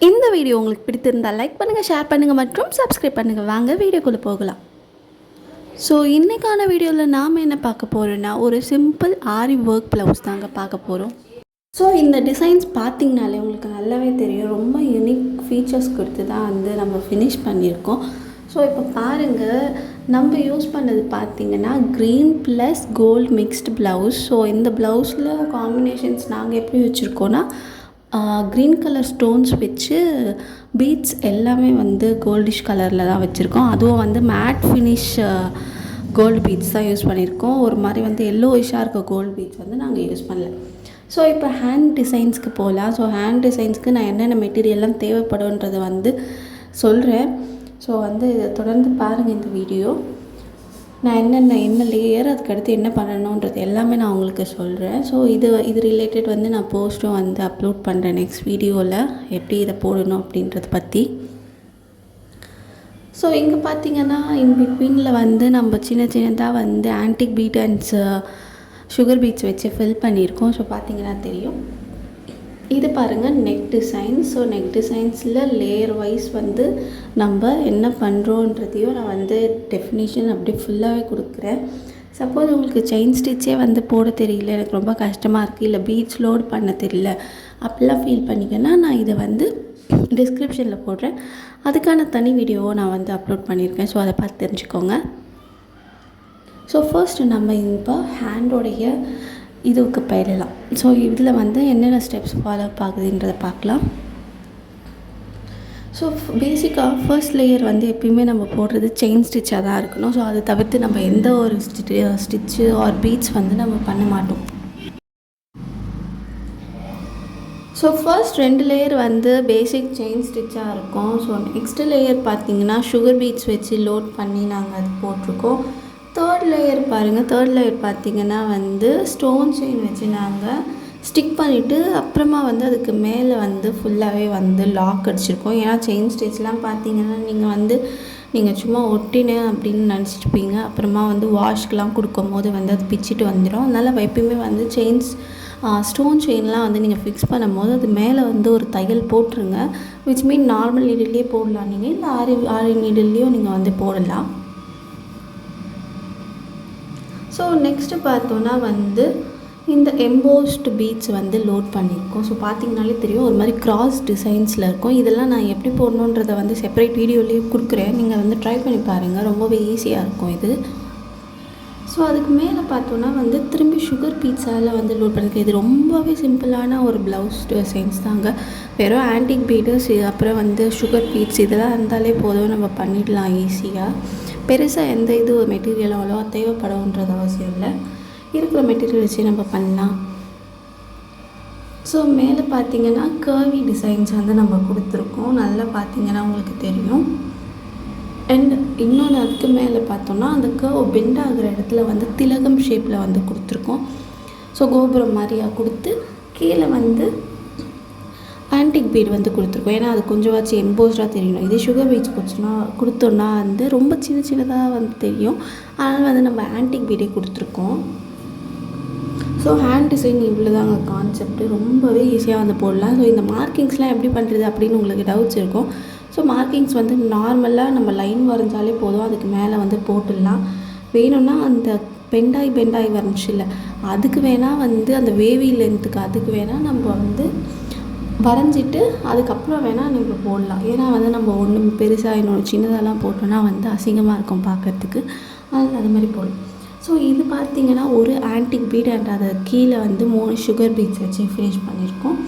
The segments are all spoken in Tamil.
இந்த வீடியோ உங்களுக்கு பிடித்திருந்தால் லைக் பண்ணுங்கள், ஷேர் பண்ணுங்கள் மற்றும் சப்ஸ்கிரைப் பண்ணுங்கள். வாங்க வீடியோக்குள்ளே போகலாம். ஸோ இன்றைக்கான வீடியோவில் நாம் என்ன பார்க்க போகிறோன்னா, ஒரு சிம்பிள் ஆரி ஒர்க் ப்ளவுஸ் தாங்க பார்க்க போகிறோம். ஸோ இந்த டிசைன்ஸ் பார்த்திங்கனாலே உங்களுக்கு நல்லாவே தெரியும், ரொம்ப யூனிக் ஃபீச்சர்ஸ் கொடுத்து தான் வந்து நம்ம ஃபினிஷ் பண்ணியிருக்கோம். ஸோ இப்போ பாருங்கள், நம்ம யூஸ் பண்ணது பார்த்திங்கன்னா green plus gold mixed blouse. So இந்த ப்ளவுஸில் காம்பினேஷன்ஸ் நாங்கள் எப்படி வச்சுருக்கோன்னா, க்ரீன் கலர் ஸ்டோன்ஸ் வச்சு பீட்ஸ் எல்லாமே வந்து கோல்டிஷ் கலரில் தான் வச்சுருக்கோம். அதுவும் வந்து மேட் ஃபினிஷ் கோல்டு பீட்ஸ் தான் யூஸ் பண்ணியிருக்கோம். ஒரு மாதிரி வந்து எல்லோயிஷாக இருக்க கோல்டு பீட்ஸ் வந்து நாங்கள் யூஸ் பண்ணல. ஸோ இப்போ ஹேண்ட் டிசைன்ஸ்க்கு போகலாம். ஸோ ஹேண்ட் டிசைன்ஸ்க்கு நான் என்னென்ன மெட்டீரியல்லாம் தேவைப்படுன்றதை வந்து சொல்கிறேன். ஸோ வந்து இதை தொடர்ந்து பாருங்கள் இந்த வீடியோ. நான் என்ன லேயர், அதுக்கடுத்து என்ன பண்ணணுன்றது எல்லாமே நான் உங்களுக்கு சொல்கிறேன். ஸோ இது ரிலேட்டட் வந்து நான் போஸ்ட்டும் வந்து அப்லோட் பண்ணுறேன் நெக்ஸ்ட் வீடியோவில், எப்படி இதை போடணும் அப்படின்றத பற்றி. ஸோ இங்கே பார்த்திங்கன்னா இன் பிட்வீனில் வந்து நம்ம சின்னதாக வந்து antique bead and sugar beads வச்சு ஃபில் பண்ணியிருக்கோம். ஸோ பார்த்திங்கன்னா தெரியும். இது பாருங்கள் நெக் டிசைன். ஸோ நெக் டிசைன்ஸில் லேயர் வைஸ் வந்து நம்ம என்ன பண்ணுறோன்றதையும் நான் வந்து டெஃபினிஷன் அப்படியே ஃபுல்லாகவே கொடுக்குறேன். சப்போஸ் உங்களுக்கு செயின் ஸ்டிச்சே வந்து போட தெரியல, எனக்கு ரொம்ப கஷ்டமாக இருக்குது, இல்லை பீட்ஸ் லோட் பண்ண தெரியல அப்படிலாம் ஃபீல் பண்ணிங்கன்னா நான் இதை வந்து டிஸ்கிரிப்ஷனில் போடுறேன். அதுக்கான தனி வீடியோவை நான் வந்து அப்லோட் பண்ணியிருக்கேன். ஸோ அதை பார்த்து தெரிஞ்சுக்கோங்க. ஸோ ஃபர்ஸ்ட்டு நம்ம இப்போ ஹேண்டோடைய இதுக்கு போயிடலாம். ஸோ இதில் வந்து என்னென்ன ஸ்டெப்ஸ் ஃபாலோ ஆகுதுன்றதை பார்க்கலாம். ஸோ பேசிக்காக ஃபர்ஸ்ட் லேயர் வந்து எப்பயுமே நம்ம போடுறது செயின் ஸ்டிச்சாக தான் இருக்கணும். ஸோ அதை தவிர்த்து நம்ம எந்த ஒரு ஸ்டிச்சு ஆர் பீட்ஸ் வந்து நம்ம பண்ண மாட்டோம். ஸோ ஃபர்ஸ்ட் 2 லேயர் வந்து பேசிக் செயின் ஸ்டிச்சாக இருக்கும். ஸோ நெக்ஸ்ட் லேயர் பார்த்திங்கன்னா சுகர் பீட்ஸ் வச்சு லோட் பண்ணி நாங்கள் அது போட்டிருக்கோம். தேர்ட் லேயர் பாருங்கள், தேர்ட் லேயர் பார்த்திங்கன்னா வந்து ஸ்டோன் செயின் வச்சு நாங்கள் ஸ்டிக் பண்ணிவிட்டு அப்புறமா வந்து அதுக்கு மேலே வந்து ஃபுல்லாகவே வந்து லாக் அடிச்சிருக்கோம். ஏன்னா செயின் ஸ்டிச்லாம் பார்த்திங்கன்னா நீங்கள் சும்மா ஒட்டினேன் அப்படின்னு நினச்சிட்ருப்பீங்க. அப்புறமா வந்து வாஷ்க்கெலாம் கொடுக்கும் போது வந்து அது பிச்சுட்டு வந்துடும். அதனால் எப்பயுமே வந்து ஸ்டோன் செயின்லாம் வந்து நீங்கள் ஃபிக்ஸ் பண்ணும் போது அது மேலே வந்து ஒரு தையல் போட்டுருங்க. விச் மீன் நார்மல் நீடில்லையே போடலாம் நீங்கள், இல்லை ஆரி நீடில்லையும் நீங்கள் வந்து போடலாம். ஸோ நெக்ஸ்ட்டு பார்த்தோன்னா வந்து இந்த எம்போஸ்டு பீட்ஸ் வந்து லோட் பண்ணியிருக்கோம். ஸோ பார்த்திங்கனாலே தெரியும், ஒரு மாதிரி கிராஸ் டிசைன்ஸில் இருக்கும். இதெல்லாம் நான் எப்படி போடணுன்றதை வந்து செப்பரேட் வீடியோலேயே கொடுக்குறேன், நீங்கள் வந்து ட்ரை பண்ணி பாருங்கள், ரொம்பவே ஈஸியாக இருக்கும் இது. ஸோ அதுக்கு மேலே பார்த்தோன்னா வந்து திரும்பி சுகர் பீட்ஸால் வந்து லோட் பண்ணியிருக்கேன். இது ரொம்பவே சிம்பிளான ஒரு ப்ளவுஸ் டிசைன்ஸ் தாங்க. வெறும் ஆன்டிக் பீட்ஸ் அப்புறம் வந்து சுகர் பீட்ஸ் இதெல்லாம் இருந்தாலே போதும், நம்ம பண்ணிடலாம் ஈஸியாக. பெருசாக எந்த மெட்டீரியலும் அவ்வளோவா தேவைப்படும்ன்றது அவசியம் இல்லை. இருக்கிற மெட்டீரியல் வச்சு நம்ம பண்ணலாம். ஸோ மேலே பார்த்திங்கன்னா கர்வி டிசைன்ஸ் வந்து நம்ம கொடுத்துருக்கோம், நல்லா பார்த்திங்கன்னா உங்களுக்கு தெரியும். அண்ட் இன்னொன்று அதுக்கு மேலே பார்த்தோன்னா அந்த கர்வ் பெண்ட் ஆகிற இடத்துல வந்து திலகம் ஷேப்பில் வந்து கொடுத்துருக்கோம். ஸோ கோபுரம் மாதிரியாக கொடுத்து கீழே வந்து ஆன்டிக் பீட் வந்து கொடுத்துருக்கோம். ஏன்னா அது கொஞ்சமாச்சு எம்போஸ்டாக தெரியணும். இதே சுகர் பீட்ஸ் கொடுத்தோன்னா வந்து ரொம்ப சின்னதாக வந்து தெரியும். அதனால் வந்து நம்ம ஆன்டிக் பீடே கொடுத்துருக்கோம். ஸோ ஹேண்ட் டிசைன் இவ்வளோ தாங்க கான்செப்ட்டு, ரொம்பவே ஈஸியாக வந்து போடலாம். ஸோ இந்த மார்க்கிங்ஸ்லாம் எப்படி பண்ணுறது அப்படின்னு உங்களுக்கு டவுட்ஸ் இருக்கும். ஸோ மார்க்கிங்ஸ் வந்து நார்மலாக நம்ம லைன் வரைஞ்சாலே போதும், அதுக்கு மேலே வந்து போட்டுடலாம். வேணும்னா அந்த பெண்டாய் வரைஞ்சி இல்லை, அதுக்கு வேணால் வந்து அந்த வேவி லென்த்துக்கு அதுக்கு வேணால் நம்ம வந்து வரைஞ்சிட்டு அதுக்கப்புறம் வேணால் நம்ம போடலாம். ஏன்னா வந்து நம்ம ஒன்று பெருசாக இன்னொன்று சின்னதெல்லாம் போட்டோன்னா வந்து அசிங்கமாக இருக்கும் பார்க்குறதுக்கு, அதனால் அது மாதிரி போடலாம். ஸோ இது பார்த்திங்கன்னா ஒரு ஆன்டிக் பீட் அண்ட் அதை கீழே வந்து 3 சுகர் பீட்ஸ் வச்சு ஃபினிஷ் பண்ணியிருக்கோம்.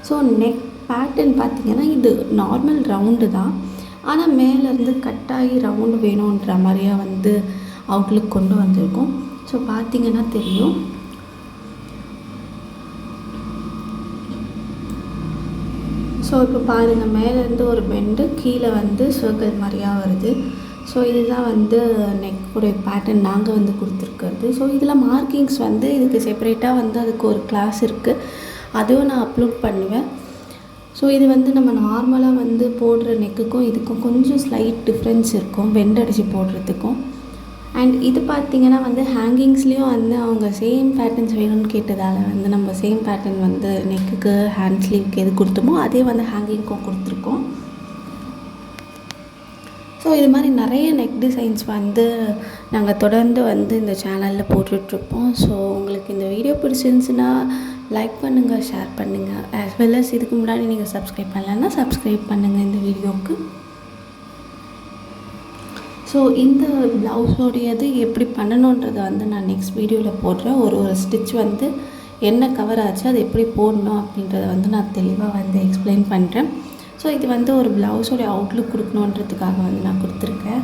ஸோ நெக் பேட்டர்ன் பார்த்திங்கன்னா இது நார்மல் ரவுண்டு தான், ஆனால் மேலேருந்து கட்டாகி ரவுண்டு வேணுன்ற மாதிரியாக வந்து அவுட்லுக் கொண்டு வந்திருக்கோம். ஸோ பார்த்திங்கன்னா தெரியும். ஸோ இப்போ பாருங்கள், மேலேருந்து ஒரு பெண்டு, கீழே வந்து சர்க்கிள் மாதிரியாக வருது. ஸோ இதுதான் வந்து நெக்குடைய பேட்டர்ன் நாங்கள் வந்து கொடுத்துருக்கிறது. ஸோ இதில் மார்க்கிங்ஸ் வந்து இதுக்கு செப்பரேட்டாக வந்து அதுக்கு ஒரு கிளாஸ் இருக்குது, அதுவும் நான் அப்லோட் பண்ணுவேன். ஸோ இது வந்து நம்ம நார்மலாக வந்து போடுற நெக்குக்கும் இதுக்கும் கொஞ்சம் ஸ்லைட் டிஃப்ரென்ஸ் இருக்கும், பெண்ட் அடித்து போடுறதுக்கும். அண்ட் இது பார்த்திங்கன்னா வந்து ஹேங்கிங்ஸ்லேயும் வந்து அவங்க சேம் பேட்டர்ன்ஸ் வேணும்னு கேட்டதால் வந்து நம்ம சேம் பேட்டர்ன் வந்து நெக்குக்கு ஹேண்ட் ஸ்லீவ்க்கு எது கொடுத்தோமோ அதே வந்து ஹேங்கிங்க்கும் கொடுத்துருக்கோம். ஸோ இது மாதிரி நிறைய நெக் டிசைன்ஸ் வந்து நாங்கள் தொடர்ந்து வந்து இந்த சேனலில் போட்டுட்ருப்போம். ஸோ உங்களுக்கு இந்த வீடியோ பிடிச்சிருந்துச்சுன்னா லைக் பண்ணுங்கள், ஷேர் பண்ணுங்கள். ஆஸ் வெல் அஸ் இதுக்கு முன்னாடி நீங்கள் சப்ஸ்கிரைப் பண்ணலன்னா சப்ஸ்கிரைப் பண்ணுங்கள் இந்த வீடியோவுக்கு. ஸோ இந்த ப்ளவுஸோடையது எப்படி பண்ணணுன்றதை வந்து நான் நெக்ஸ்ட் வீடியோவில் போடுறேன். ஒரு ஸ்டிச் வந்து என்ன கவர் ஆச்சு அது எப்படி போடணும் அப்படின்றத வந்து நான் தெளிவாக வந்து எக்ஸ்பிளைன் பண்ணுறேன். ஸோ இது வந்து ஒரு ப்ளவுஸோடைய அவுட்லுக் கொடுக்கணுன்றதுக்காக வந்து நான் கொடுத்துருக்கேன்.